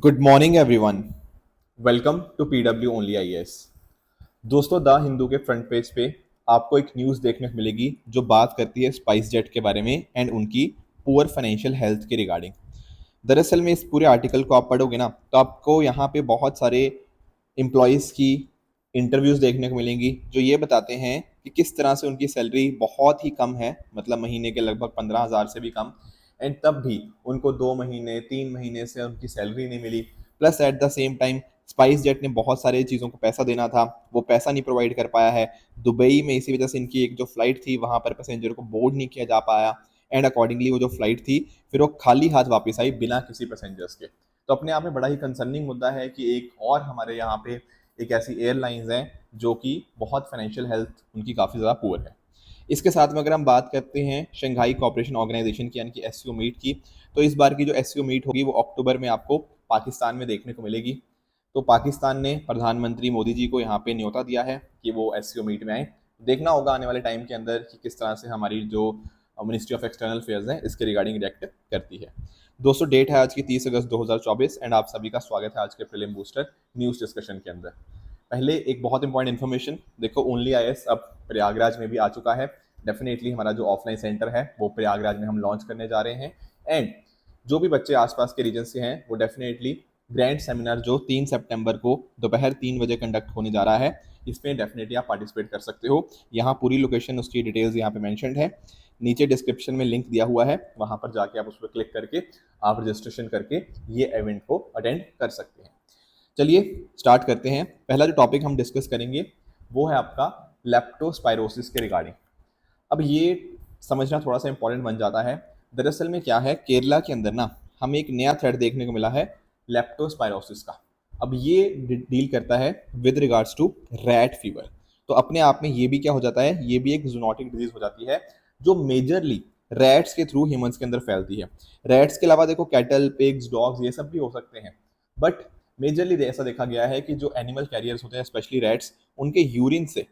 Good morning everyone. Welcome to PW only IAS. दोस्तों, the Hindu के front page पे आपको एक न्यूज़ देखने को मिलेगी जो बात करती है स्पाइस जेट के बारे में एंड उनकी पुअर फाइनेंशियल हेल्थ के रिगार्डिंग। दरअसल में इस पूरे आर्टिकल को आप पढ़ोगे ना तो आपको यहाँ पे बहुत सारे एम्प्लॉयज़ की इंटरव्यूज़ देखने को मिलेंगी जो ये बताते हैं कि किस तरह से उनकी सैलरी बहुत ही कम है, मतलब महीने के लगभग 15,000 से भी कम। एंड तब भी उनको 2 महीने 3 महीने से उनकी सैलरी नहीं मिली। Plus at the same time SpiceJet ने बहुत सारे चीज़ों को पैसा देना था, वो पैसा नहीं प्रोवाइड कर पाया है। दुबई में इसी वजह से इनकी एक जो फ्लाइट थी वहाँ पर पैसेंजर को बोर्ड नहीं किया जा पाया एंड अकॉर्डिंगली वो जो फ्लाइट थी फिर वो खाली हाथ वापस आई बिना किसी पैसेंजर्स के। तो अपने आप में बड़ा ही कंसर्निंग मुद्दा है कि एक और हमारे यहाँ पे एक ऐसी एयरलाइंस हैं जो कि बहुत फाइनेंशियल हेल्थ उनकी काफ़ी ज़्यादा पुअर है। इसके साथ में अगर हम बात करते हैं शंघाई कोऑपरेशन ऑर्गेनाइजेशन की यानी कि एससीओ मीट की, तो इस बार की जो एससीओ मीट होगी वो अक्टूबर में आपको पाकिस्तान में देखने को मिलेगी। तो पाकिस्तान ने प्रधानमंत्री मोदी जी को यहाँ पे न्योता दिया है कि वो एससीओ मीट में आए। देखना होगा आने वाले टाइम के अंदर कि किस तरह से हमारी जो मिनिस्ट्री ऑफ एक्सटर्नल अफेयर्स है इसके रिगार्डिंग रिएक्ट करती है। दोस्तों, डेट है आज की 30 अगस्त 2024 एंड आप सभी का स्वागत है आज के प्रीलिम बूस्टर न्यूज़ डिस्कशन के अंदर। पहले एक बहुत इंपॉर्टेंट इन्फॉर्मेशन देखो, ओनली आईएएस अब प्रयागराज में भी आ चुका है। डेफिनेटली हमारा जो ऑफलाइन सेंटर है वो प्रयागराज में हम लॉन्च करने जा रहे हैं एंड जो भी बच्चे आसपास के रीजन से हैं वो डेफिनेटली ग्रैंड सेमिनार जो 3 सितंबर को दोपहर 3 बजे कंडक्ट होने जा रहा है इसमें डेफिनेटली आप पार्टिसिपेट कर सकते हो। यहाँ पूरी लोकेशन उसकी डिटेल्स यहाँ पे मेंशन्ड है, नीचे डिस्क्रिप्शन में लिंक दिया हुआ है, वहाँ पर जाके आप उस पर क्लिक करके आप रजिस्ट्रेशन करके ये इवेंट को अटेंड कर सकते हैं। चलिए स्टार्ट करते हैं। पहला जो टॉपिक हम डिस्कस करेंगे वो है आपका लेप्टोस्पायरोसिस के रिगार्डिंग। अब ये समझना थोड़ा सा इंपॉर्टेंट बन जाता है। दरअसल में क्या है, केरला के अंदर ना हमें एक नया थ्रेड देखने को मिला है लेप्टोस्पायरोसिस का। अब ये डील करता है with regards to rat fever. तो अपने आप में ये भी क्या हो जाता है, ये भी एक जूनोटिक डिजीज हो जाती है जो मेजरली रैट्स के थ्रू ह्यूमंस के अंदर फैलती है। रैट्स के अलावा देखो कैटल, पिग्स, डॉग्स ये सब भी हो सकते हैं, बट मेजरली ऐसा देखा गया है कि जो एनिमल कैरियर्स होते हैं स्पेशली रैट्स, उनके यूरिन से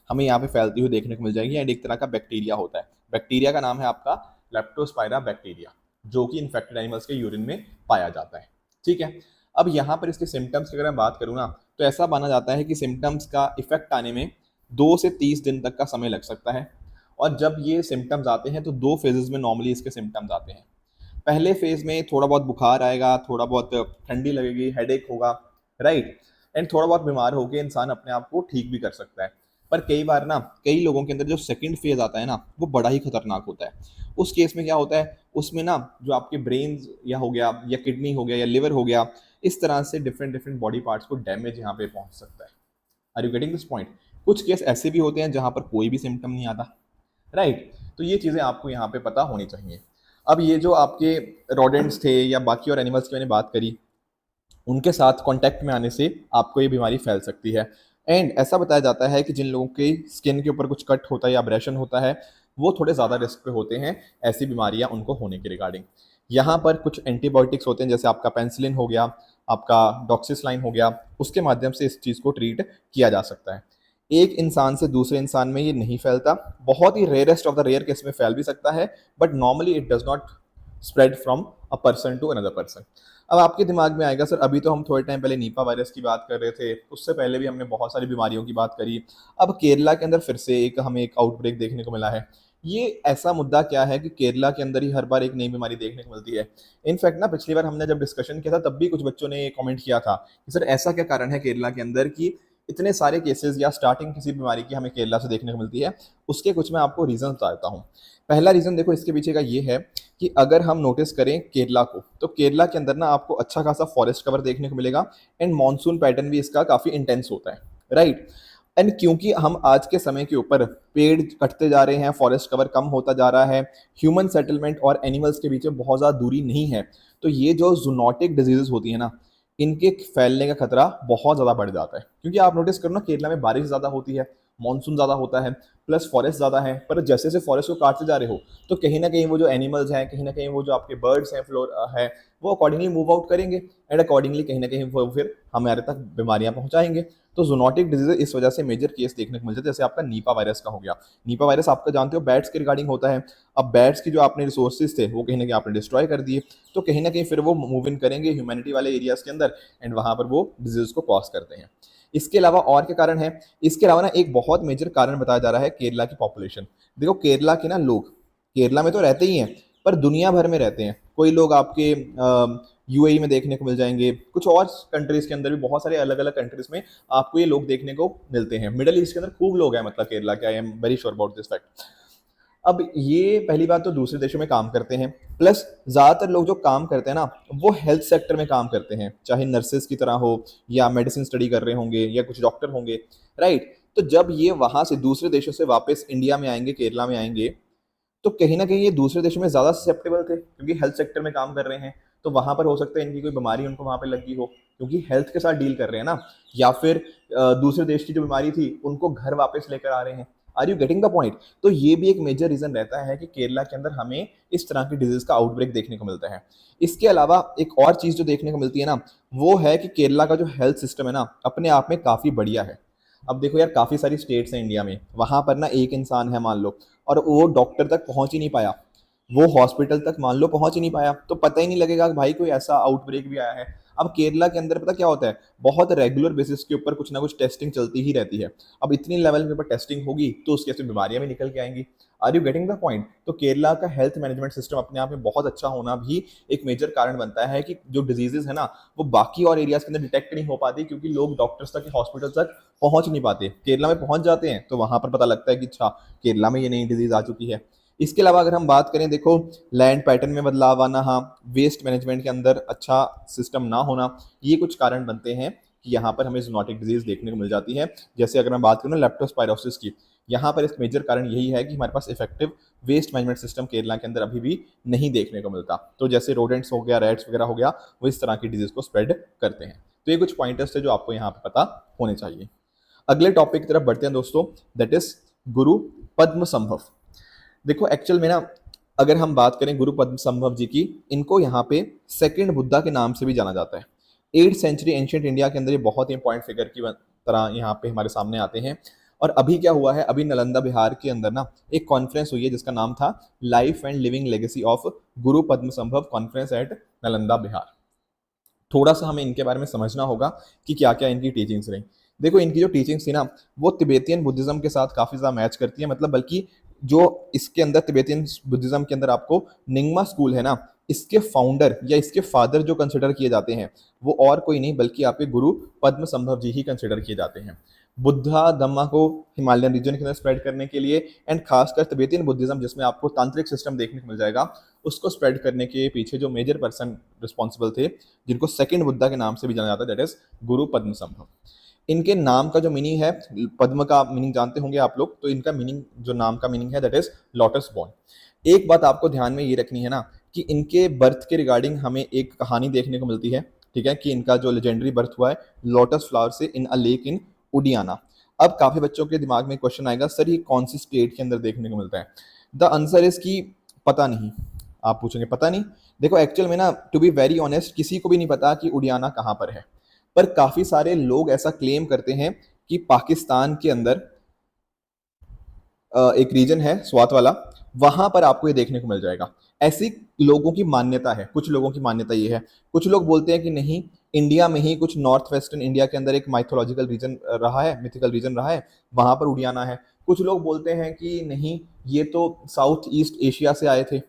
हमें यहाँ पे फैलती हुई देखने को मिल जाएगी एंड एक तरह का बैक्टीरिया होता है। बैक्टीरिया का नाम है आपका लेप्टोस्पायरा बैक्टीरिया, जो कि इन्फेक्टेड एनिमल्स के यूरिन में पाया जाता है। ठीक है, अब यहाँ पर इसके सिम्टम्स की अगर मैं बात करूँ ना तो ऐसा माना जाता है कि सिम्टम्स का इफेक्ट आने में 2 से 30 दिन तक का समय लग सकता है। और जब ये सिम्टम्स आते हैं तो 2 फेजेस में नॉर्मली इसके सिम्टम्स आते हैं। पहले फेज में थोड़ा बहुत बुखार आएगा, थोड़ा बहुत ठंडी लगेगी, हेडेक होगा, राइट, एंड थोड़ा बहुत बीमार होकर इंसान अपने आप को ठीक भी कर सकता है। पर कई बार ना कई लोगों के अंदर जो सेकंड फेज आता है ना वो बड़ा ही खतरनाक होता है। उस केस में क्या होता है, उसमें ना जो आपके ब्रेन या हो गया या किडनी हो गया या लिवर हो गया, इस तरह से डिफरेंट डिफरेंट बॉडी पार्ट्स को डैमेज यहाँ पे पहुंच सकता है। Are you getting this point? कुछ केस ऐसे भी होते हैं जहां पर कोई भी सिम्टम नहीं आता, राइट। तो ये चीज़ें आपको यहाँ पे पता होनी चाहिए। अब ये जो आपके रोडेंट्स थे या बाकी और एनिमल्स की मैंने बात करी, उनके साथ कांटेक्ट में आने से आपको ये बीमारी फैल सकती है। एंड ऐसा बताया जाता है कि जिन लोगों के स्किन के ऊपर कुछ कट होता है या अब्रेशन होता है वो थोड़े ज़्यादा रिस्क पे होते हैं ऐसी बीमारियां उनको होने के रिगार्डिंग। यहाँ पर कुछ एंटीबायोटिक्स होते हैं, जैसे आपका पेंसिलिन हो गया, आपका डॉक्सिसलाइन हो गया, उसके माध्यम से इस चीज़ को ट्रीट किया जा सकता है। एक इंसान से दूसरे इंसान में ये नहीं फैलता, बहुत ही rarest of the rare case में फैल भी सकता है, but normally it does not spread from a person to another person. अब आपके दिमाग में आएगा, सर अभी तो हम थोड़े टाइम पहले नीपा वायरस की बात कर रहे थे, उससे पहले भी हमने बहुत सारी बीमारियों की बात करी, अब केरला के अंदर फिर से एक हमें एक आउटब्रेक देखने को मिला है। ये ऐसा मुद्दा क्या है कि केरला के अंदर ही हर बार एक नई बीमारी देखने को मिलती है। इनफैक्ट ना पिछली बार हमने जब डिस्कशन किया था तब भी कुछ बच्चों ने कमेंट किया था कि सर ऐसा क्या कारण है केरला के अंदर कि इतने सारे केसेस या स्टार्टिंग किसी बीमारी की हमें केरला से देखने को मिलती है। उसके कुछ मैं आपको रीजन बताता हूँ। पहला रीजन देखो इसके पीछे का ये है कि अगर हम नोटिस करें केरला को, तो केरला के अंदर ना आपको अच्छा खासा फॉरेस्ट कवर देखने को मिलेगा एंड मॉनसून पैटर्न भी इसका काफ़ी इंटेंस होता है, राइट। एंड क्योंकि हम आज के समय के ऊपर पेड़ कटते जा रहे हैं, फॉरेस्ट कवर कम होता जा रहा है, ह्यूमन सेटलमेंट और एनिमल्स के बीच में बहुत ज़्यादा दूरी नहीं है, तो ये जो जूनोटिक डिजीजेस होती है ना इनके फैलने का खतरा बहुत ज़्यादा बढ़ जाता है। क्योंकि आप नोटिस करो ना केरला में बारिश ज़्यादा होती है, मानसून ज़्यादा होता है, प्लस फॉरेस्ट ज़्यादा है। पर जैसे जैसे फॉरेस्ट को काटते जा रहे हो तो कहीं ना कहीं वो जो एनिमल्स हैं, कहीं ना कहीं वो जो आपके बर्ड्स हैं, फ्लोर है, वो अकॉर्डिंगली मूव आउट करेंगे एंड अकॉर्डिंगली कहीं ना कहीं वो फिर हमारे तक बीमारियां पहुंचाएंगे। तो जूनोटिक डिजीज इस वजह से मेजर केस देखने को मिल जाते हैं, जैसे आपका नीपा वायरस का हो गया। नीपा वायरस आपका जानते हो बैट्स के रिगार्डिंग होता है। अब बैट्स की जो आपने रिसोर्सेज थे वो कहीं ना कहीं आपने डिस्ट्रॉय कर दिए, तो कहीं ना कहीं फिर वो मूव इन करेंगे ह्यूमैनिटी वाले एरियाज के अंदर एंड वहां पर वो डिजीज को कॉज करते हैं। इसके अलावा और क्या कारण है? इसके अलावा ना एक बहुत मेजर कारण बताया जा रहा है केरला की पॉपुलेशन। देखो केरला के ना लोग केरला में तो रहते ही हैं, पर दुनिया भर में रहते हैं। कोई लोग आपके यूएई में देखने को मिल जाएंगे, कुछ और कंट्रीज के अंदर भी, बहुत सारे अलग अलग कंट्रीज में आपको ये लोग देखने को मिलते हैं। मिडिल ईस्ट के अंदर खूब लोग हैं, मतलब केरला के। I am very sure about this fact. अब ये पहली बात तो दूसरे देशों में काम करते हैं, प्लस ज्यादातर लोग जो काम करते हैं ना वो हेल्थ सेक्टर में काम करते हैं, चाहे नर्सेज की तरह हो या मेडिसिन स्टडी कर रहे होंगे या कुछ डॉक्टर होंगे, राइट। तो जब ये वहां से दूसरे देशों से वापस इंडिया में आएंगे, केरला में आएंगे, तो कहीं ना कहीं ये दूसरे देशों में ज्यादा ससेप्टेबल थे क्योंकि हेल्थ सेक्टर में काम कर रहे हैं। तो वहां पर हो सकता है इनकी कोई बीमारी उनको वहां पे लगी हो क्योंकि हेल्थ के साथ डील कर रहे हैं ना, या फिर दूसरे देश की जो बीमारी थी उनको घर वापस लेकर आ रहे हैं। Are you getting the point? तो ये भी एक मेजर रीजन रहता है कि केरला के अंदर हमें इस तरह की डिजीज का आउटब्रेक देखने को मिलता है। इसके अलावा एक और चीज जो देखने को मिलती है ना, वो है कि केरला का जो हेल्थ सिस्टम है ना अपने आप में काफी बढ़िया है। अब देखो यार, काफी सारी स्टेट्स हैं इंडिया में, वहां पर ना एक इंसान है मान लो और वो डॉक्टर तक पहुंच ही नहीं पाया, वो हॉस्पिटल तक मान लो पहुंच ही नहीं पाया, तो पता ही नहीं लगेगा कि भाई कोई ऐसा आउटब्रेक भी आया है। अब केरला के अंदर पता क्या होता है, बहुत रेगुलर बेसिस के ऊपर कुछ ना कुछ टेस्टिंग चलती ही रहती है। अब इतनी लेवल के ऊपर टेस्टिंग होगी तो उसकी ऐसी बीमारियां भी निकल के आएंगी। Are you getting the point? तो केरला का हेल्थ मैनेजमेंट सिस्टम अपने आप में बहुत अच्छा होना भी एक मेजर कारण बनता है कि जो डिजीजेस है ना वो बाकी और एरियाज के अंदर डिटेक्ट नहीं हो पाती क्योंकि लोग डॉक्टर्स तक, हॉस्पिटल तक पहुंच नहीं पाते। केरला में पहुंच जाते हैं तो वहां पर पता लगता है कि अच्छा केरला में ये नई डिजीज आ चुकी है। इसके अलावा अगर हम बात करें, देखो लैंड पैटर्न में बदलाव आना, हाँ, वेस्ट मैनेजमेंट के अंदर अच्छा सिस्टम ना होना, ये कुछ कारण बनते हैं कि यहाँ पर हमें जूनोटिक डिजीज देखने को मिल जाती है। जैसे अगर मैं बात करूँ लेप्टोस्पायरोसिस की, यहाँ पर एक मेजर कारण यही है कि हमारे पास effective waste management system Kerala के अंदर अभी भी नहीं देखने को मिलता। तो जैसे रोडेंट्स हो गया, रैट्स वगैरह हो गया, वो इस तरह की डिजीज को स्प्रेड करते हैं। तो ये कुछ पॉइंटर्स थे जो आपको यहाँ पे पता होने चाहिए। अगले टॉपिक की तरफ बढ़ते हैं दोस्तों, दैट इज गुरु पद्म संभव। देखो एक्चुअल में ना अगर हम बात करें गुरु पद्म संभव जी की, इनको यहाँ पे सेकंड बुद्धा के नाम से भी जाना जाता है। 8th सेंचुरी एंशियंट इंडिया के अंदर ये बहुत ही इंपॉर्टेंट फिगर की तरह यहाँ पे हमारे सामने आते हैं। और अभी क्या हुआ है, अभी नालंदा बिहार के अंदर ना एक कॉन्फ्रेंस हुई है जिसका नाम था life and living legacy of गुरु पद्म संभव कॉन्फ्रेंस एट नालंदा बिहार। थोड़ा सा हमें इनके बारे में समझना होगा कि क्या क्या इनकी टीचिंग्स रही। देखो इनकी जो टीचिंग्स थी ना वो तिबेतियन बुद्धिज्म के साथ काफी ज्यादा मैच करती है, मतलब बल्कि जो इसके अंदर तिबेतियन बुद्धिज्म के अंदर आपको निंगमा स्कूल है ना, इसके फाउंडर या इसके फादर जो कंसिडर किए जाते हैं वो और कोई नहीं बल्कि आपके गुरु पद्म संभव जी ही कंसिडर किए जाते हैं। बुद्धा धम्मा को हिमालयन रीजन के अंदर स्प्रेड करने के लिए एंड खासकर तिबेतियन बुद्धिज्म जिसमें आपको तांत्रिक सिस्टम देखने को मिल जाएगा, उसको स्प्रेड करने के पीछे जो मेजर पर्सन रिस्पॉन्सिबल थे, जिनको सेकंड बुद्धा के नाम से भी जाना जाता है, दैट इज गुरु पद्म संभव। इनके नाम का जो मीनिंग है, पद्म का मीनिंग जानते होंगे आप लोग, तो इनका मीनिंग जो नाम का मीनिंग है दैट इज लोटस बॉर्न। एक बात आपको ध्यान में ये रखनी है ना कि इनके बर्थ के रिगार्डिंग हमें एक कहानी देखने को मिलती है, ठीक है, कि इनका जो लेजेंडरी बर्थ हुआ है लोटस फ्लावर से इन अ लेक इन उडियाना। अब काफी बच्चों के दिमाग में क्वेश्चन आएगा, सर ये कौन सी स्टेट के अंदर देखने को मिलता है? द आंसर इज की पता नहीं। आप पूछेंगे पता नहीं, देखो एक्चुअल में ना टू बी वेरी ऑनेस्ट किसी को भी नहीं पता कि उडियाना कहाँ पर है। पर काफी सारे लोग ऐसा क्लेम करते हैं कि पाकिस्तान के अंदर एक रीजन है स्वात वाला, वहां पर आपको ये देखने को मिल जाएगा। ऐसी लोगों की मान्यता है, कुछ लोगों की मान्यता ये है। कुछ लोग बोलते हैं कि नहीं, इंडिया में ही कुछ नॉर्थ वेस्टर्न इंडिया के अंदर एक माइथोलॉजिकल रीजन रहा है, मिथिकल रीजन रहा है, वहां पर उडियाना है। कुछ लोग बोलते हैं कि नहीं, ये तो साउथ ईस्ट एशिया से आए थे,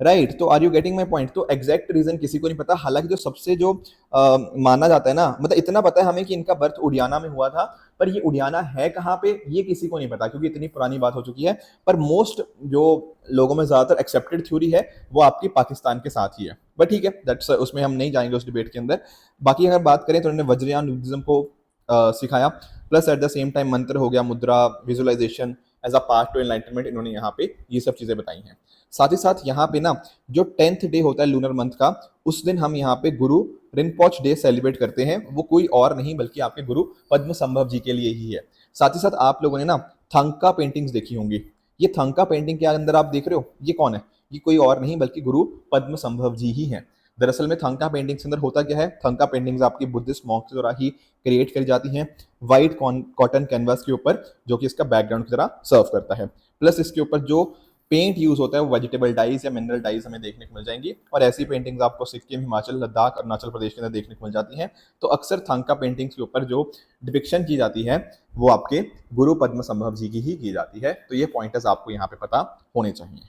राइट। तो are you getting my point? तो एग्जैक्ट रीजन किसी को नहीं पता। हालांकि जो सबसे जो माना जाता है ना, मतलब इतना पता है हमें कि इनका बर्थ उडियाना में हुआ था, पर ये उडियाना है कहाँ पे ये किसी को नहीं पता क्योंकि इतनी पुरानी बात हो चुकी है। पर मोस्ट जो लोगों में ज्यादातर एक्सेप्टेड थ्योरी है वो आपकी पाकिस्तान के साथ ही है। बट ठीक है, दैट्स उसमें हम नहीं जाएंगे उस डिबेट के अंदर। बाकी अगर बात करें तो उन्होंने वज्रयान बुद्धिज्म को सिखाया, plus at the same time मंत्र हो गया, मुद्रा, visualisation as a part to enlightenment, इन्होंने यहाँ पे ये सब चीजें बताई हैं। साथ ही साथ यहाँ पे ना जो 10th डे होता है लूनर मंथ का, उस दिन हम यहाँ पे गुरु रिनपोच डे सेलिब्रेट करते हैं वो कोई और नहीं बल्कि आपके गुरु पद्म संभव जी के लिए ही है। साथ ही साथ आप लोगों ने ना थंका पेंटिंग्स देखी होंगी। ये थंका पेंटिंग के अंदर आप देख रहे हो ये कौन है? ये कोई और नहीं बल्कि गुरु पद्म संभव जी ही हैं। दरअसल में थंका पेंटिंग्स के अंदर होता क्या है, थंका पेंटिंग्स आपकी बुद्धिस्ट मॉन्क्स द्वारा ही क्रिएट करी जाती हैं व्हाइट कॉटन कैनवास के ऊपर, जो कि इसका बैकग्राउंड की तरह सर्व करता है। प्लस इसके ऊपर जो पेंट यूज होता है वो वेजिटेबल डाइज या मिनरल डाइज हमें देखने को मिल जाएंगी, और ऐसी पेंटिंग्स आपको सिक्किम, हिमाचल, लद्दाख, अरुणाचल प्रदेश के अंदर देखने को मिल जाती हैं। तो अक्सर थंका पेंटिंग्स के ऊपर जो डिपिक्शन की जाती है वो आपके गुरु पद्म संभव जी की ही की जाती है। तो ये पॉइंटर्स आपको यहाँ पे पता होने चाहिए।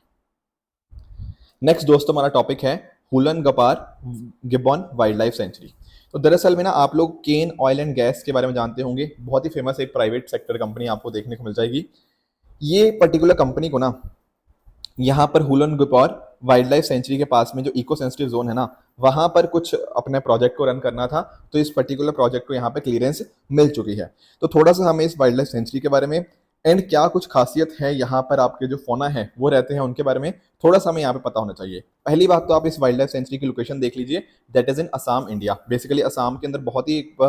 नेक्स्ट दोस्तों हमारा टॉपिक है Hulan गपार Gibbon wild life sanctuary. तो दरअसल में ना आप लोग केन ऑयल एंड गैस के बारे में जानते होंगे, बहुत ही फेमस एक प्राइवेट सेक्टर कंपनी आपको देखने को मिल जाएगी। ये पर्टिकुलर कंपनी को ना यहाँ पर हुलन गपार वाइल्ड लाइफ सेंचुरी के पास में जो इको सेंसिटिव जोन है ना, वहां पर कुछ अपने प्रोजेक्ट को रन करना था। तो इस पर्टिकुलर प्रोजेक्ट को यहाँ पे क्लियरेंस मिल चुकी है। तो थोड़ा सा हमें इस वाइल्ड लाइफ सेंचुरी के बारे में एंड क्या कुछ खासियत है यहाँ पर आपके जो फोना है वो रहते हैं उनके बारे में थोड़ा सा हमें यहाँ पे पता होना चाहिए। पहली बात तो आप इस वाइल्ड लाइफ सेंचुरी की लोकेशन देख लीजिए, that is in Assam India. Basically Assam के अंदर बहुत ही एक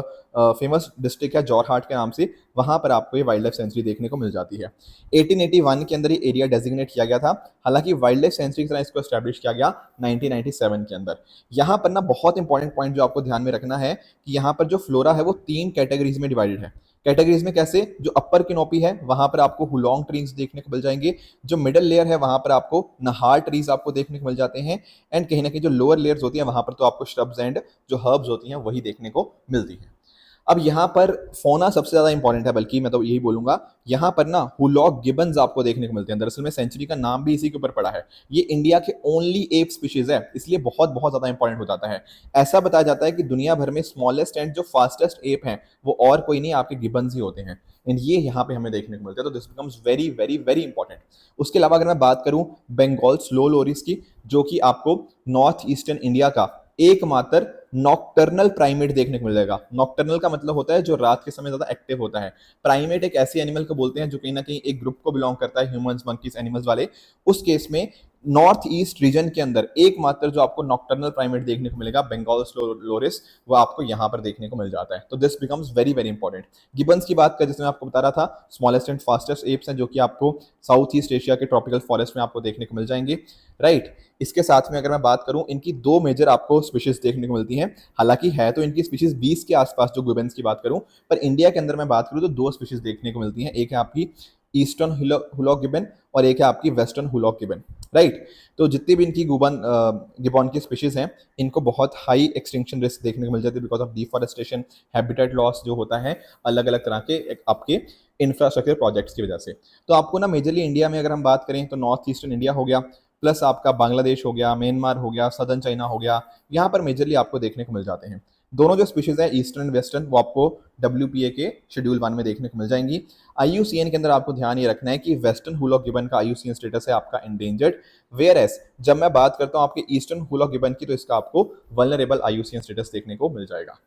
फेमस डिस्ट्रिक्ट है जोरहाट के नाम से, वहां पर आपको ये वाइल्ड लाइफ सेंचुरी देखने को मिल जाती है। 1881 के अंदर ये एरिया डेजिग्नेट किया गया था, हालांकि वाइल्ड लाइफ सेंचुरी की तरह इसको एस्टैब्लिश किया गया 1997 के अंदर। यहाँ पर ना बहुत इंपॉर्टेंट पॉइंट जो आपको ध्यान में रखना है कि यहाँ पर जो फ्लोरा है वो 3 कैटेगरीज में डिवाइडेड है। कैटेगरीज में कैसे? जो अपर किनोपी है वहां पर आपको हुलॉन्ग ट्रीज देखने को मिल जाएंगे, जो मिडल लेयर है वहां पर आपको नहार ट्रीज आपको देखने को मिल जाते हैं, एंड कहीं ना कहीं जो लोअर लेयर्स होती हैं वहां पर तो आपको श्रब्स एंड जो हर्ब्स होती हैं वही देखने को मिलती है। अब यहाँ पर फोना सबसे ज्यादा इंपॉर्टेंट है, बल्कि मैं तो यही बोलूंगा यहाँ पर ना हुलॉक गिबन्स आपको देखने को मिलते हैं। दरअसल में सेंचुरी का नाम भी इसी के ऊपर पड़ा है। ये इंडिया के ओनली एप स्पीशीज है, इसलिए बहुत बहुत ज्यादा इंपॉर्टेंट हो जाता है। ऐसा बताया जाता है कि दुनिया भर में स्मॉलेस्ट एंड जो फास्टेस्ट एप है वो और कोई नहीं आपके गिबन्स ही होते हैं, एंड ये यहाँ पे हमें देखने को मिलता है। तो this becomes very very very important. उसके अलावा अगर मैं बात करूं बंगाल स्लो लोरिस की, जो कि आपको नॉर्थ ईस्टर्न इंडिया का एकमात्र नॉक्टर्नल प्राइमेट देखने को मिलेगा। नॉक्टर्नल का मतलब होता है जो रात के समय ज्यादा एक्टिव होता है। प्राइमेट एक ऐसी एनिमल को बोलते हैं जो कहीं ना कहीं एक ग्रुप को बिलोंग करता है, ह्यूमंस, मंकीज, एनिमल्स वाले। उस केस में नॉर्थ ईस्ट रीजन के अंदर एकमात्र जो आपको नॉक्टर्नल प्राइमेट देखने को मिलेगा बंगाल स्लो लोरिस, वो आपको यहाँ पर देखने को मिल जाता है। तो this becomes very very important. Gibbons की बात करें, जिसमें आपको बता रहा था स्मॉलेस्ट एंड फास्टेस्ट एप्स हैं जो कि आपको साउथ ईस्ट एशिया के ट्रॉपिकल फॉरेस्ट में आपको देखने को मिल जाएंगे, राइट। इसके साथ में अगर मैं बात करूं, इनकी 2 मेजर आपको स्पीशीज देखने को मिलती हैं। हालांकि है तो इनकी स्पीशीज 20 के आसपास जो गिबन्स की बात करूं, पर इंडिया के अंदर मैं बात करूं तो 2 स्पीशीज देखने को मिलती हैं। एक है आपकी ईस्टर्न हुलॉक गिबन और एक है आपकी वेस्टर्न हुलॉक गिबन, राइट। तो जितनी भी इनकी गिबॉन की स्पीशीज हैं, इनको बहुत हाई एक्सटिंक्शन रिस्क देखने को मिल जाती है because of deforestation, habitat loss जो होता है अलग अलग तरह के आपके इंफ्रास्ट्रक्चर प्रोजेक्ट्स की वजह से। तो आपको ना मेजरली इंडिया में अगर हम बात करें तो नॉर्थ ईस्टर्न इंडिया हो गया, प्लस आपका बांग्लादेश हो गया, म्यांमार हो गया, सदर्न चाइना हो गया, यहाँ पर मेजरली आपको देखने को मिल जाते हैं। दोनों जो स्पीशीज है ईस्टर्न एंड वेस्टर्न वो आपको WPA के शेड्यूल 1 में देखने को मिल जाएंगी। IUCN के अंदर आपको ध्यान ये रखना है कि वेस्टर्न हुलॉक गिबन का IUCN स्टेटस है आपका एंडेंजर्ड, वेयर एज जब मैं बात करता हूँ आपके ईस्टर्न हुलॉक गिबन की तो इसका आपको वल्नरेबल IUCN स्टेटस देखने को मिल जाएगा।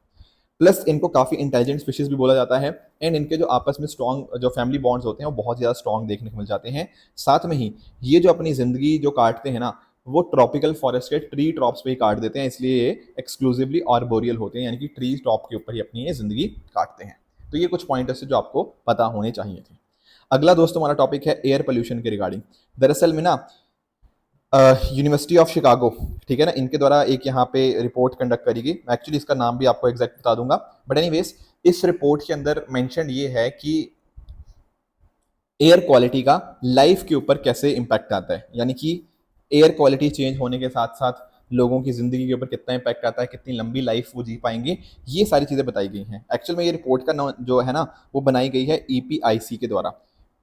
प्लस इनको काफी इंटेलिजेंट स्पीशीज भी बोला जाता है, एंड इनके जो आपस में स्ट्रॉन्ग जो फैमिली बॉन्ड्स होते हैं वो बहुत ज्यादा स्ट्रॉन्ग देखने को मिल जाते हैं। साथ में ही ये जो अपनी जिंदगी जो काटते हैं ना, वो ट्रॉपिकल फॉरेस्ट के ट्री टॉप्स पे ही काट देते हैं, इसलिए ये एक्सक्लूसिवली आर्बोरियल होते हैं, यानी कि ट्री टॉप के ऊपर ही अपनी ये जिंदगी काटते हैं। तो ये कुछ पॉइंटर्स है जो आपको पता होने चाहिए थे। अगला दोस्तों हमारा टॉपिक है एयर पोल्यूशन के रिगार्डिंग। दरअसल में ना यूनिवर्सिटी ऑफ शिकागो, ठीक है ना, इनके द्वारा एक यहाँ पे रिपोर्ट कंडक्ट करी गई। एक्चुअली इसका नाम भी आपको एग्जैक्ट बता दूंगा, बट एनीवेज इस रिपोर्ट के अंदर मेंशन ये है कि एयर क्वालिटी का लाइफ के ऊपर कैसे इंपैक्ट आता है, यानी कि एयर क्वालिटी चेंज होने के साथ साथ लोगों की जिंदगी के ऊपर कितना इंपैक्ट आता है, कितनी लंबी लाइफ वो जी पाएंगे, ये सारी चीजें बताई गई हैं। एक्चुअल में ये रिपोर्ट का नाम जो है ना वो बनाई गई है EPIC के द्वारा,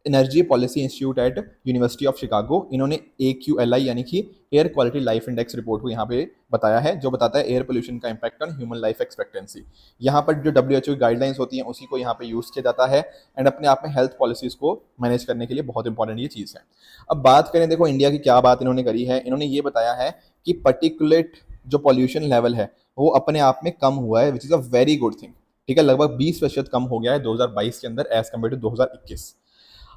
energy policy institute eight university of Chicago. इन्होंने AQLI यानी कि air quality life index report को यहाँ पे बताया है, जो बताता है एयर पोल्यूशन का impact on human life expectancy. यहाँ पर जो WHO गाइडलाइंस होती हैं उसी को यहाँ पे यूज किया जाता है, एंड अपने आप में हेल्थ पॉलिसीज को मैनेज करने के लिए बहुत इंपॉर्टेंट ये चीज़ है। अब बात करें, देखो इंडिया की क्या बात इन्होंने करी है, इन्होंने ये बताया है कि पर्टिकुलेट जो पॉल्यूशन लेवल है वो अपने आप में कम हुआ है, which is a very good thing, ठीक है। लगभग 20% कम हो गया है 2022 के अंदर एज कम्पेयर टू 2021।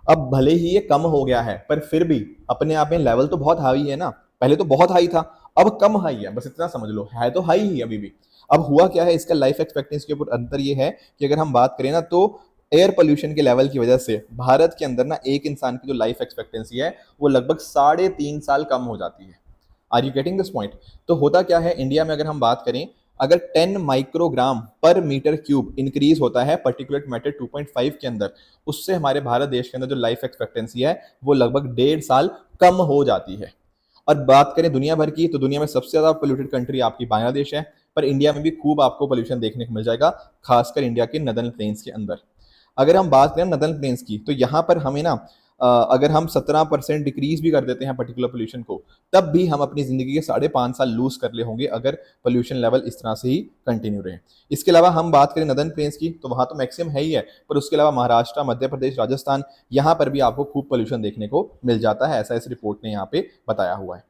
अब भले ही ये कम हो गया है पर फिर भी अपने आप में लेवल तो बहुत हाई है ना, पहले तो बहुत हाई था, अब कम हाई है, बस इतना समझ लो, है तो हाई ही अभी भी। अब हुआ क्या है, इसका लाइफ एक्सपेक्टेंसी के ऊपर अंतर ये है कि अगर हम बात करें ना तो एयर पोल्यूशन के लेवल की वजह से भारत के अंदर ना एक इंसान की जो लाइफ एक्सपेक्टेंसी है वो लगभग 3.5 साल कम हो जाती है। Are you getting this point? तो होता क्या है इंडिया में, अगर हम बात करें, अगर 10 माइक्रोग्राम पर मीटर क्यूब इंक्रीज होता है पर्टिकुलेट मैटर 2.5 के अंदर, उससे हमारे भारत देश के अंदर जो लाइफ एक्सपेक्टेंसी है वो लगभग 1.5 साल कम हो जाती है। और बात करें दुनिया भर की, तो दुनिया में सबसे ज्यादा पोल्यूटेड कंट्री आपकी बांग्लादेश है, पर इंडिया में भी खूब आपको पोल्यूशन देखने को मिल जाएगा, खासकर इंडिया के नदर्न प्लेन्स के अंदर। अगर हम बात करें नदर्न प्लेन्स की, तो यहाँ पर हमें ना अगर हम 17% डिक्रीज भी कर देते हैं पर्टिकुलर पोल्यूशन को, तब भी हम अपनी जिंदगी के 5.5 साल लूज कर ले होंगे अगर पोल्यूशन लेवल इस तरह से ही कंटिन्यू रहे। इसके अलावा हम बात करें नदर्न प्लेन्स की, तो वहां तो मैक्सिमम है ही है, पर उसके अलावा महाराष्ट्र, मध्य प्रदेश, राजस्थान, यहाँ पर भी आपको खूब पोल्यूशन देखने को मिल जाता है, ऐसा इस रिपोर्ट ने यहाँ पे बताया हुआ है।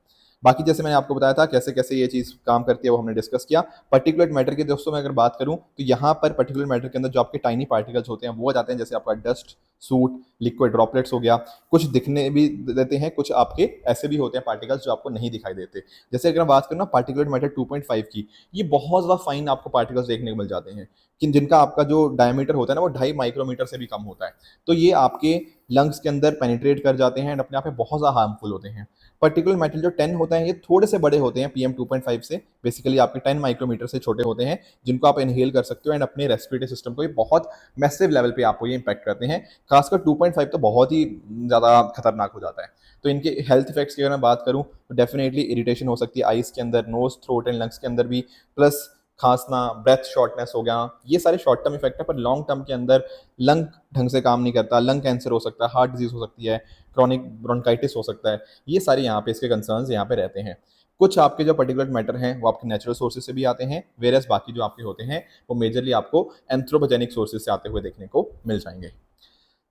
बाकी जैसे मैंने आपको बताया था कैसे कैसे ये चीज़ काम करती है वो हमने डिस्कस किया। पर्टिकुलर मैटर की दोस्तों मैं अगर बात करूं तो यहाँ पर पर्टिकुलर मैटर के अंदर जो आपके टाइनी पार्टिकल्स होते हैं वो आ जाते हैं, जैसे आपका डस्ट, सूट, लिक्विड ड्रॉपलेट्स हो गया। कुछ दिखने भी देते हैं, कुछ आपके ऐसे भी होते हैं पार्टिकल्स जो आपको नहीं दिखाई देते। जैसे अगर हम बात करें ना पार्टिकुलर मैटर 2.5 की, ये बहुत ज़्यादा फाइन आपको पार्टिकल्स देखने को मिल जाते हैं कि जिनका आपका जो डायमीटर होता है ना वो 2.5 माइक्रोमीटर से भी कम होता है। तो ये आपके लंग्स के अंदर पेनिट्रेट कर जाते हैं एंड अपने आप में बहुत ज़्यादा हार्मफुल होते हैं। पर्टिकुलर मेटल जो 10 होता है ये थोड़े से बड़े होते हैं पीएम 2.5 से, बेसिकली आपके 10 माइक्रोमीटर से छोटे होते हैं, जिनको आप इनहेल कर सकते हो एंड अपने रेस्पिरेटरी सिस्टम को ये बहुत मैसिव लेवल पे आपको ये इंपैक्ट करते हैं। खासकर 2.5 तो बहुत ही ज़्यादा खतरनाक हो जाता है। तो इनके हेल्थ इफेक्ट्स की अगर मैं बात करूँ तो डेफिनेटली इरिटेशन हो सकती है आइस के अंदर, नोज, थ्रोट एंड लंग्स के अंदर भी, प्लस खांसना, ब्रेथ शॉर्टनेस हो गया, ये सारे शॉर्ट टर्म इफेक्ट है, पर लॉन्ग टर्म के अंदर लंग ढंग से काम नहीं करता, लंग कैंसर हो सकता है, हार्ट डिजीज हो सकती है, क्रॉनिक ब्रोंकाइटिस हो सकता है, ये सारे यहाँ पे इसके कंसर्न्स यहाँ पे रहते हैं। कुछ आपके जो पर्टिकुलर मैटर हैं वो आपके नेचुरल सोर्सेज से भी आते हैं, वेरस बाकी जो आपके होते हैं वो मेजरली आपको एंथ्रोपोजेनिक सोर्सेज से आते हुए देखने को मिल जाएंगे।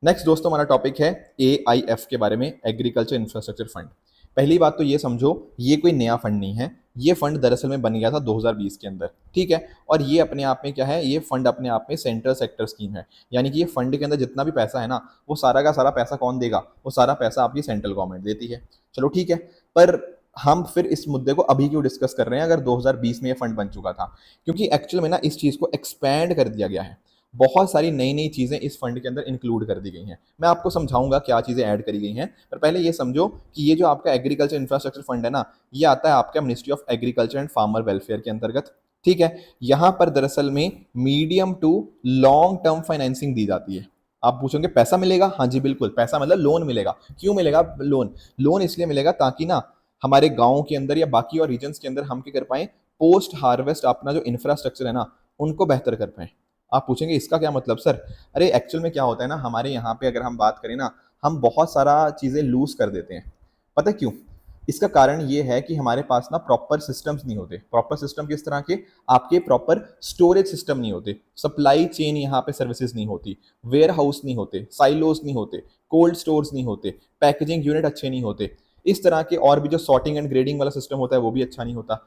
नेक्स्ट दोस्तों हमारा टॉपिक है AIF के बारे में, एग्रीकल्चर इंफ्रास्ट्रक्चर फंड। पहली बात तो ये समझो, ये कोई नया फंड नहीं है, ये फंड दरअसल में बन गया था 2020 के अंदर, ठीक है। और ये अपने आप में क्या है, ये फंड अपने आप में सेंट्रल सेक्टर स्कीम है, यानी कि ये फंड के अंदर जितना भी पैसा है ना वो सारा का सारा पैसा कौन देगा, वो सारा पैसा आपकी सेंट्रल गवर्नमेंट देती है। चलो ठीक है, पर हम फिर इस मुद्दे को अभी क्यों डिस्कस कर रहे हैं अगर 2020 में ये फंड बन चुका था? क्योंकि एक्चुअल में ना इस चीज़ को एक्सपैंड कर दिया गया है, बहुत सारी नई नई चीज़ें इस फंड के अंदर इंक्लूड कर दी गई हैं। मैं आपको समझाऊंगा क्या चीज़ें ऐड करी गई हैं, पर पहले ये समझो कि ये जो आपका एग्रीकल्चर इंफ्रास्ट्रक्चर फंड है ना, ये आता है आपका ministry of agriculture and farmer welfare के अंतर्गत, ठीक है। यहाँ पर दरअसल में medium to long term financing दी जाती है। आप पूछोगे पैसा मिलेगा? हाँ जी बिल्कुल, पैसा मतलब लोन मिलेगा। क्यों मिलेगा लोन? लोन इसलिए मिलेगा ताकि ना हमारे गाँव के अंदर या बाकी और रीजन्स के अंदर हम क्या कर पाएं, पोस्ट हार्वेस्ट अपना जो इंफ्रास्ट्रक्चर है ना उनको बेहतर कर पाएं। आप पूछेंगे इसका क्या मतलब सर? अरे एक्चुअल में क्या होता है ना, हमारे यहाँ पे अगर हम बात करें ना, हम बहुत सारा चीज़ें लूज कर देते हैं। पता है क्यों? इसका कारण ये है कि हमारे पास ना प्रॉपर सिस्टम्स नहीं होते। प्रॉपर सिस्टम किस तरह के? आपके प्रॉपर स्टोरेज सिस्टम नहीं होते, सप्लाई चेन यहाँ पे सर्विसेज नहीं होती, वेयर हाउस नहीं होते, साइलोज नहीं होते, कोल्ड स्टोर्स नहीं होते, पैकेजिंग यूनिट अच्छे नहीं होते, इस तरह के और भी जो सॉर्टिंग एंड ग्रेडिंग वाला सिस्टम होता है वो भी अच्छा नहीं होता।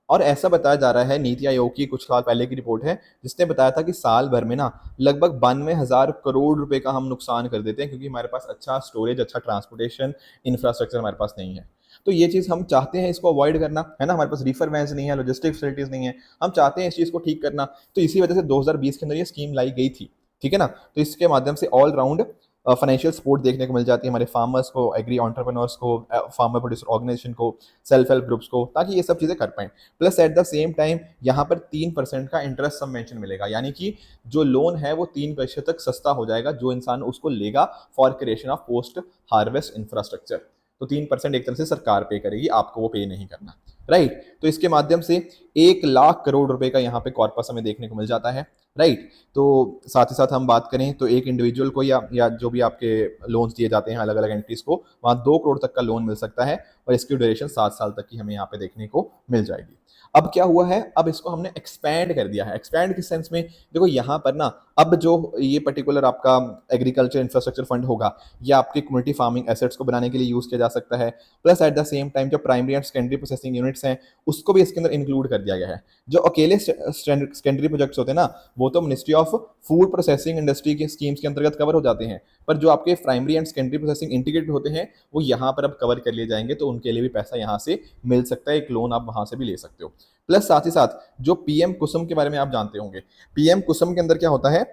और ऐसा बताया जा रहा है, नीति आयोग की कुछ साल पहले की रिपोर्ट है जिसने बताया था कि साल भर में ना लगभग 92,000 करोड़ रुपए का हम नुकसान कर देते हैं, क्योंकि हमारे पास अच्छा स्टोरेज, अच्छा ट्रांसपोर्टेशन इंफ्रास्ट्रक्चर हमारे पास नहीं है। तो ये चीज़ हम चाहते हैं इसको अवॉइड करना, है ना। हमारे पास रिफर वैन्स नहीं है, लॉजिस्टिक फैसिलिटीज नहीं है, हम चाहते हैं इस चीज़ को ठीक करना। तो इसी वजह से 2020 के अंदर ये स्कीम लाई गई थी, ठीक है ना। तो इसके माध्यम से ऑल राउंड फाइनेंशियल सपोर्ट देखने को मिल जाती है हमारे फार्मर्स को, एग्री एंटरप्रेन्योर्स को, फार्मर प्रोड्यूसर ऑर्गेनाइजेशन को, सेल्फ हेल्प ग्रुप्स को, ताकि ये सब चीज़ें कर पाएं। Plus at the same time यहाँ पर 3% का इंटरेस्ट सबवेंशन मिलेगा, यानी कि जो लोन है वो 3% तक सस्ता हो जाएगा जो इंसान उसको लेगा for creation of post harvest infrastructure. तो 3% एक तरह से सरकार पे करेगी, आपको वो पे नहीं करना, राइट। तो इसके माध्यम से 1 लाख करोड़ रुपए का यहाँ पे कॉर्पस हमें देखने को मिल जाता है, राइट। तो साथ ही साथ हम बात करें तो एक इंडिविजुअल को या जो भी आपके लोन्स दिए जाते हैं अलग अलग एंट्रीज को, वहाँ 2 करोड़ तक का लोन मिल सकता है और इसकी ड्यूरेशन 7 साल तक की हमें यहाँ पे देखने को मिल जाएगी। अब क्या हुआ है, अब इसको हमने एक्सपैंड कर दिया है। एक्सपैंड किस सेंस में? देखो यहाँ पर ना अब जो ये पर्टिकुलर आपका एग्रीकल्चर इंफ्रास्ट्रक्चर फंड होगा ये आपके कम्युनिटी फार्मिंग एसेट्स को बनाने के लिए यूज किया जा सकता है। Plus at the same time जो primary and secondary processing units हैं उसको भी इसके अंदर इंक्लूड कर दिया गया है। जो अकेले सेकेंडरी प्रोजेक्ट्स होते हैं ना वो तो ministry of food processing industry की स्कीम्स के अंतर्गत कवर हो जाते हैं, पर जो आपके primary and secondary processing integrated होते हैं वो यहाँ पर अब कवर कर लिए जाएंगे, तो उनके लिए भी पैसा यहाँ से मिल सकता है, एक लोन आप वहाँ से भी ले सकते हो। प्लस साथ ही साथ जो पीएम कुसुम के बारे में आप जानते होंगे, पीएम कुसुम के अंदर क्या होता है,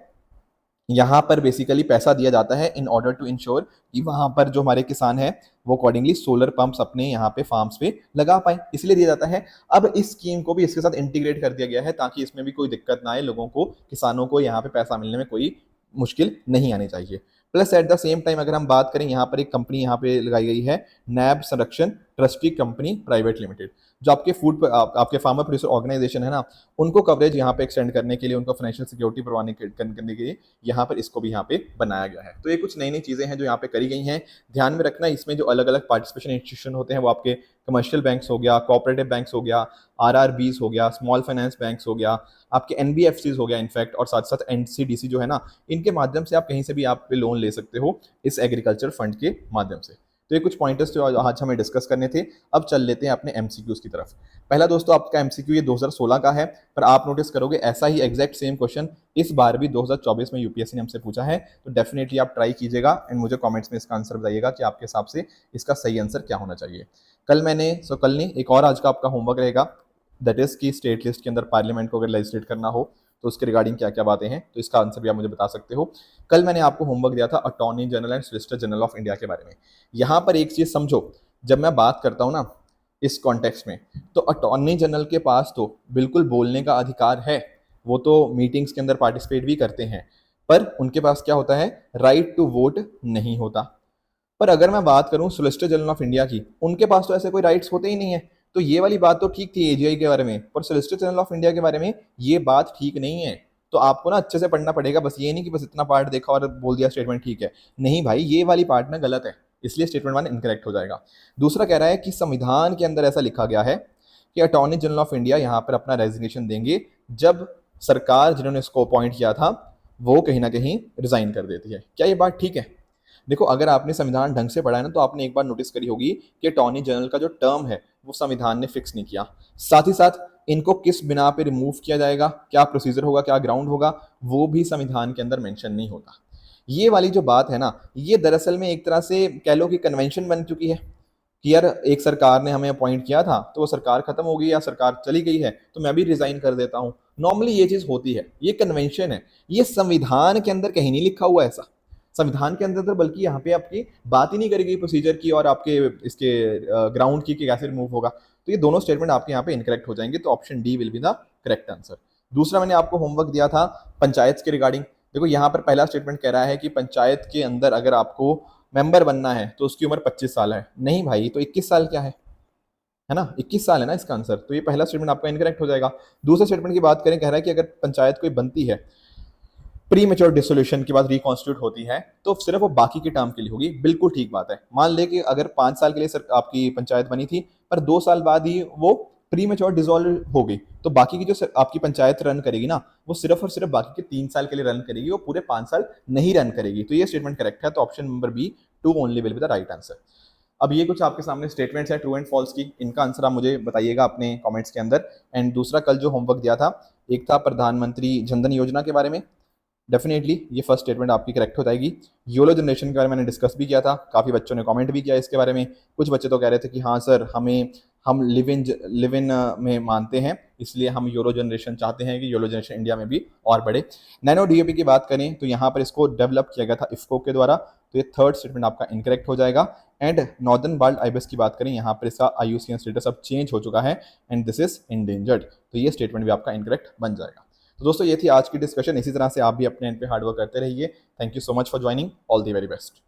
यहाँ पर बेसिकली पैसा दिया जाता है इन ऑर्डर टू इंश्योर कि वहां पर जो हमारे किसान हैं वो अकॉर्डिंगली सोलर पंप्स अपने यहाँ पे फार्म्स पे लगा पाए, इसलिए दिया जाता है। अब इस स्कीम को भी इसके साथ इंटीग्रेट कर दिया गया है ताकि इसमें भी कोई दिक्कत ना आए, लोगों को, किसानों को यहाँ पे पैसा मिलने में कोई मुश्किल नहीं आनी चाहिए। Plus at the same time अगर हम बात करें, यहाँ पर एक कंपनी यहाँ पे लगाई गई है, नैब संरक्षण ट्रस्टी कंपनी प्राइवेट लिमिटेड, जो आपके आपके फार्मर प्रोड्यूसर ऑर्गेनाइजेशन है ना, उनको कवरेज यहाँ पे एक्सटेंड करने के लिए, उनको फाइनेंशियल सिक्योरिटी प्रोवाइड करने के लिए यहाँ पर इसको भी यहाँ पे बनाया गया है। तो ये कुछ नई नई चीजें हैं जो यहाँ पे करी गई हैं। ध्यान में रखना, इसमें जो अलग अलग पार्टिसिपेशन इंस्टीट्यूशन होते हैं वो आपके कमर्शियल बैंक्स हो गया, कोऑपरेटिव बैंक्स हो गया, आरआरबीज हो गया, स्मॉल फाइनेंस बैंक्स हो गया, आपके एनबीएफसीज हो गया इनफैक्ट, और साथ साथ एनसीडीसी जो है ना, इनके माध्यम से आप कहीं से भी आप पे लोन ले सकते हो इस एग्रीकल्चर फंड के माध्यम से। तो ये कुछ पॉइंटर्स जो आज हमें डिस्कस करने थे। अब चल लेते हैं अपने एमसीक्यूज की तरफ। पहला दोस्तों आपका एमसीक्यू ये 2016 का है, पर आप नोटिस करोगे ऐसा ही एग्जैक्ट सेम क्वेश्चन इस बार भी 2024 में यूपीएससी ने हमसे पूछा है। तो डेफिनेटली आप ट्राई कीजिएगा एंड मुझे कमेंट्स में इसका आंसर बताइएगा कि आपके हिसाब से इसका सही आंसर क्या होना चाहिए। कल नहीं एक और आज का आपका होमवर्क रहेगा, दैट इज कि स्टेट लिस्ट के अंदर पार्लियामेंट को अगर लेजिस्लेट करना हो तो उसके रिगार्डिंग क्या क्या बातें हैं, तो इसका आंसर भी आप मुझे बता सकते हो। कल मैंने आपको होमवर्क दिया था attorney general and solicitor general of India के बारे में। यहाँ पर एक चीज समझो, जब मैं बात करता हूँ ना इस कॉन्टेक्स्ट में, तो अटॉर्नी जनरल के पास तो बिल्कुल बोलने का अधिकार है, वो तो मीटिंग्स के अंदर पार्टिसिपेट भी करते हैं, पर उनके पास क्या होता है, राइट टू वोट नहीं होता। पर अगर मैं बात करूं सोलिसिटर जनरल ऑफ इंडिया की, उनके पास तो ऐसे कोई राइट्स होते ही नहीं है। तो ये वाली बात तो ठीक थी एजीआई के बारे में, पर सोलिसिटर जनरल ऑफ इंडिया के बारे में ये बात ठीक नहीं है। तो आपको ना अच्छे से पढ़ना पड़ेगा, बस ये नहीं कि बस इतना पार्ट देखा और बोल दिया स्टेटमेंट ठीक है। नहीं भाई, ये वाली पार्ट ना गलत है, इसलिए स्टेटमेंट 1 इनकरेक्ट हो जाएगा। दूसरा कह रहा है कि संविधान के अंदर ऐसा लिखा गया है कि अटॉर्नी जनरल ऑफ इंडिया यहाँ पर अपना रेजिग्नेशन देंगे जब सरकार जिन्होंने इसको अपॉइंट किया था वो कहीं ना कहीं रिजाइन कर देती है। क्या ये बात ठीक है? देखो, अगर आपने संविधान ढंग से पढ़ा है ना, तो आपने एक बार नोटिस करी होगी कि अटॉर्नी जनरल का जो टर्म है वो संविधान ने फिक्स नहीं किया। साथ ही साथ इनको किस बिना पे रिमूव किया जाएगा, क्या प्रोसीजर होगा, क्या ग्राउंड होगा, वो भी संविधान के अंदर मेंशन नहीं होता। ये वाली जो बात है ना, ये दरअसल में एक तरह से कह लो कि कन्वेंशन बन चुकी है कि यार एक सरकार ने हमें अपॉइंट किया था तो वो सरकार खत्म हो गई या सरकार चली गई है तो मैं भी रिजाइन कर देता हूं। नॉर्मली ये चीज होती है, ये कन्वेंशन है, ये संविधान के अंदर कहीं नहीं लिखा हुआ ऐसा। संविधान के अंदर तो बल्कि यहाँ पे आपकी बात ही नहीं करी गई प्रोसीजर की और आपके इसके ग्राउंड की कि कैसे रिमूव होगा। तो ये दोनों स्टेटमेंट आपके यहाँ पे इनकरेक्ट हो जाएंगे, तो option D will be the correct answer. दूसरा मैंने आपको होमवर्क दिया था पंचायत के रिगार्डिंग। देखो यहाँ पर पहला स्टेटमेंट कह रहा है कि पंचायत के अंदर अगर आपको मेंबर बनना है तो उसकी उम्र 25 साल है। नहीं भाई, तो 21 साल क्या है ना, 21 साल है ना इसका आंसर। तो ये पहला स्टेटमेंट आपका इनकरेक्ट हो जाएगा। दूसरे स्टेटमेंट की बात करें, कह रहा है कि अगर पंचायत कोई बनती है प्री मेच्योर डिसोल्यूशन के बाद रिकॉन्स्टिट्यूट होती है तो सिर्फ वो बाकी के टर्म के लिए होगी। बिल्कुल ठीक बात है। मान ले कि अगर 5 साल के लिए आपकी पंचायत बनी थी पर 2 साल बाद ही वो प्री मेच्योर डिसॉल्व हो गई, तो बाकी की जो आपकी पंचायत रन करेगी ना, वो सिर्फ और सिर्फ बाकी के 3 साल के लिए रन करेगी, वो पूरे 5 साल नहीं रन करेगी। तो ये स्टेटमेंट करेक्ट है, तो option number B 2 only will be the right answer. अब ये कुछ आपके सामने स्टेटमेंट्स हैं ट्रू एंड फॉल्स की, इनका आंसर आप मुझे बताइएगा अपने कमेंट्स के अंदर। एंड दूसरा कल जो होमवर्क दिया था, एक था प्रधानमंत्री जनधन योजना के बारे में। डेफिनेटली ये फर्स्ट स्टेटमेंट आपकी करेक्ट हो जाएगी। योलो जनरेशन के बारे में मैंने डिस्कस भी किया था, काफ़ी बच्चों ने कमेंट भी किया इसके बारे में। कुछ बच्चे तो कह रहे थे कि हाँ सर, हम लिव इन में मानते हैं, इसलिए हम योलो जनरेशन चाहते हैं कि योलो जनरेशन इंडिया में भी और बढ़े। नैनो डीएपी की बात करें तो यहाँ पर इसको डेवलप किया गया था इफ्को के द्वारा, तो ये थर्ड स्टेटमेंट आपका इनकरेक्ट हो जाएगा। एंड नॉर्दर्न बाल्ड आइबस की बात करें, यहाँ पर इसका IUCN स्टेटस अब चेंज हो चुका है एंड दिस इज इंडेंजर्ड, तो ये स्टेटमेंट भी आपका इनकरेक्ट बन जाएगा। तो दोस्तों ये थी आज की डिस्कशन। इसी तरह से आप भी अपने एंड पे हार्डवर्क करते रहिए। Thank you so much for joining. All the very best.